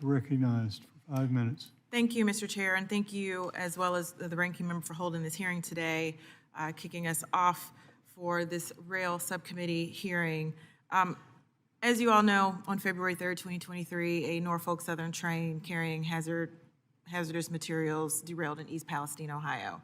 Recognized for 5 minutes. Thank you, Mr. Chair, and thank you as well as the ranking member for holding this hearing today, kicking us off for this rail subcommittee hearing. As you all know, on February 3rd, 2023, a Norfolk Southern train carrying hazardous materials derailed in East Palestine, Ohio.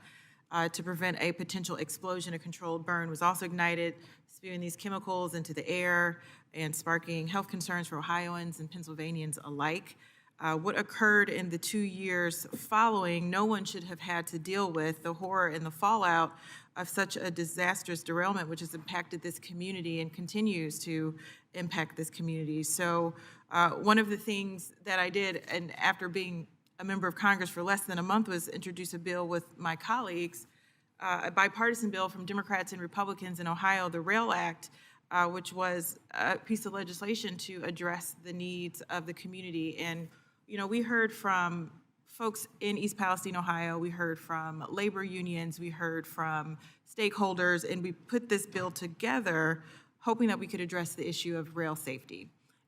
To prevent a potential explosion, a controlled burn was also ignited, spewing these chemicals into the air and sparking health concerns for Ohioans and Pennsylvanians alike. What occurred in the 2 years following, no one should have had to deal with the horror and the fallout of such a disastrous derailment, which has impacted this community and continues to impact this community. So one of the things that I did, and after being a member of Congress for less than a month, was introduce a bill with my colleagues, a bipartisan bill from Democrats and Republicans in Ohio, the Rail Act, which was a piece of legislation to address the needs of the community. And you know, we heard from folks in East Palestine, Ohio, we heard from labor unions, we heard from stakeholders, and we put this bill together hoping that we could address the issue of rail safety.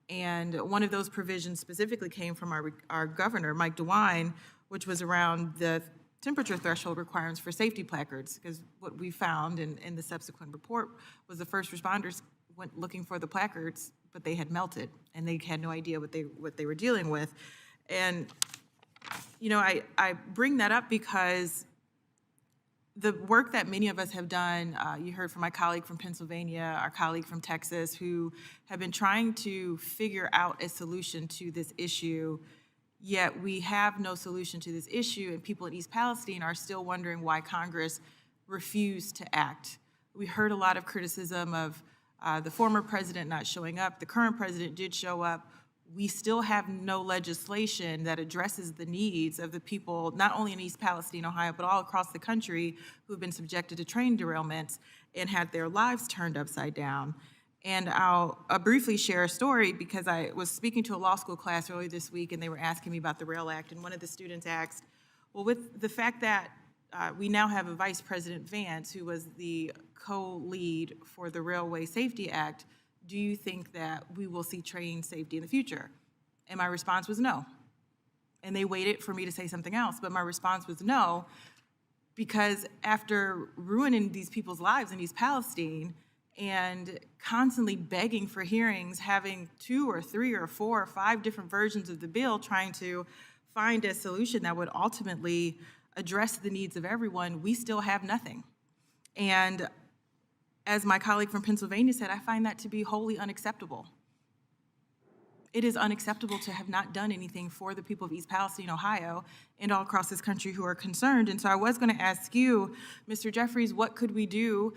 And one of those provisions specifically came from our governor, Mike DeWine, which was around the temperature threshold requirements for safety placards, because what we found in the subsequent report was the first responders went looking for the placards, but they had melted, and they had no idea what they were dealing with. And, you know, I bring that up because the work that many of us have done, you heard from my colleague from Pennsylvania, our colleague from Texas, who have been trying to figure out a solution to this issue, yet we have no solution to this issue, and people in East Palestine are still wondering why Congress refused to act. We heard a lot of criticism of the former president not showing up. The current president did show up. We still have no legislation that addresses the needs of the people, not only in East Palestine, Ohio, but all across the country who have been subjected to train derailments and had their lives turned upside down. And I'll briefly share a story because I was speaking to a law school class earlier this week, and they were asking me about the Rail Act, and one of the students asked, well, with the fact that we now have a Vice President Vance, who was the co-lead for the Railway Safety Act, do you think that we will see train safety in the future? And my response was no. And they waited for me to say something else, but my response was no, because after ruining these people's lives in East Palestine and constantly begging for hearings, having 2 or 3 or 4 or 5 different versions of the bill, trying to find a solution that would ultimately address the needs of everyone, we still have nothing. And as my colleague from Pennsylvania said, I find that to be wholly unacceptable. It is unacceptable to have not done anything for the people of East Palestine, Ohio, and all across this country who are concerned. And so I was going to ask you, Mr. Jeffries, what could we do?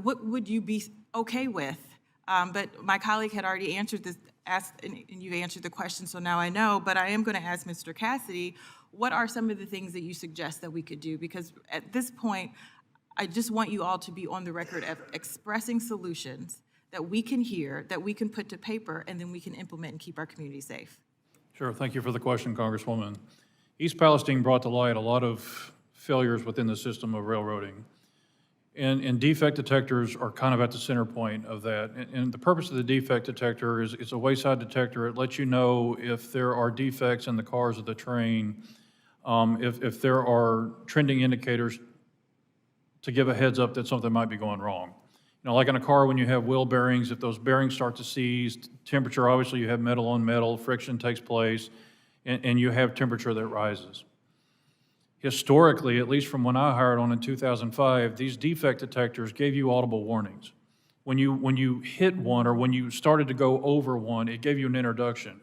What would you be okay with? But my colleague had already answered this, and you've answered the question, so now I know. But I am going to ask Mr. Cassidy, what are some of the things that you suggest that we could do? Because at this point, I just want you all to be on the record of expressing solutions that we can hear, that we can put to paper, and then we can implement and keep our community safe. Sure, thank you for the question, Congresswoman. East Palestine brought to light a lot of failures within the system of railroading. And defect detectors are kind of at the center point of that. And the purpose of the defect detector is it's a wayside detector. It lets you know if there are defects in the cars of the train, if there are trending indicators to give a heads up that something might be going wrong. You know, like in a car when you have wheel bearings, if those bearings start to seize, temperature, obviously you have metal on metal, friction takes place, and you have temperature that rises. Historically, at least from when I hired on in 2005, these defect detectors gave you audible warnings. When you hit one or when you started to go over one, it gave you an introduction.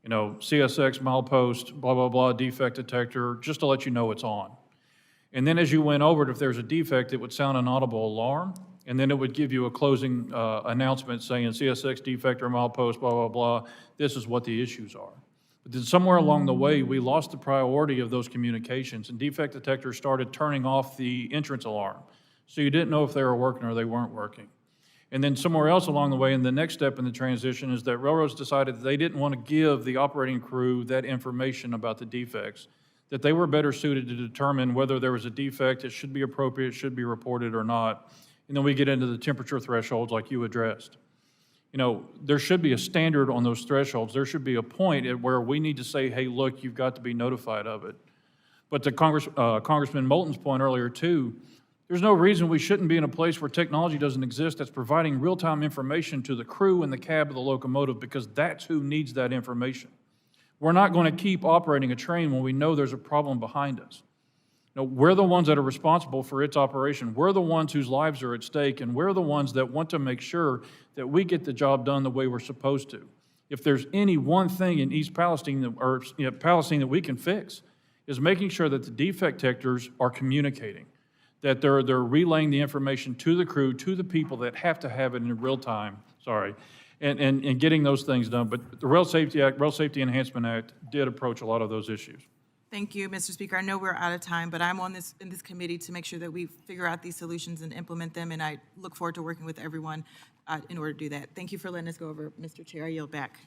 You know, CSX, milepost, blah, blah, blah, defect detector, just to let you know it's on. And then as you went over it, if there's a defect, it would sound an audible alarm, and then it would give you a closing announcement saying CSX defect or milepost, blah, blah, blah, this is what the issues are. But then somewhere along the way, we lost the priority of those communications, and defect detectors started turning off the entrance alarm. So you didn't know if they were working or they weren't working. And then somewhere else along the way, and the next step in the transition is that railroads decided that they didn't want to give the operating crew that information about the defects, that they were better suited to determine whether there was a defect, it should be appropriate, should be reported or not. And then we get into the temperature thresholds like you addressed. There should be a standard on those thresholds. There should be a point at where we need to say, hey, look, you've got to be notified of it. But to Congressman Moulton's point earlier too, there's no reason we shouldn't be in a place where technology doesn't exist that's providing real-time information to the crew and the cab of the locomotive, because that's who needs that information. We're not going to keep operating a train when we know there's a problem behind us. We're the ones that are responsible for its operation. We're the ones whose lives are at stake, and we're the ones that want to make sure that we get the job done the way we're supposed to. If there's any one thing in East Palestine, Palestine that we can fix, is making sure that the defect detectors are communicating, that they're relaying the information to the crew, to the people that have to have it in real time, and getting those things done. But the Rail Safety Act, Rail Safety Enhancement Act did approach a lot of those issues. Thank you, Mr. Speaker. I know we're out of time, but I'm in this committee to make sure that we figure out these solutions and implement them, and I look forward to working with everyone in order to do that. Thank you for letting us go over, Mr. Chair. I yield back.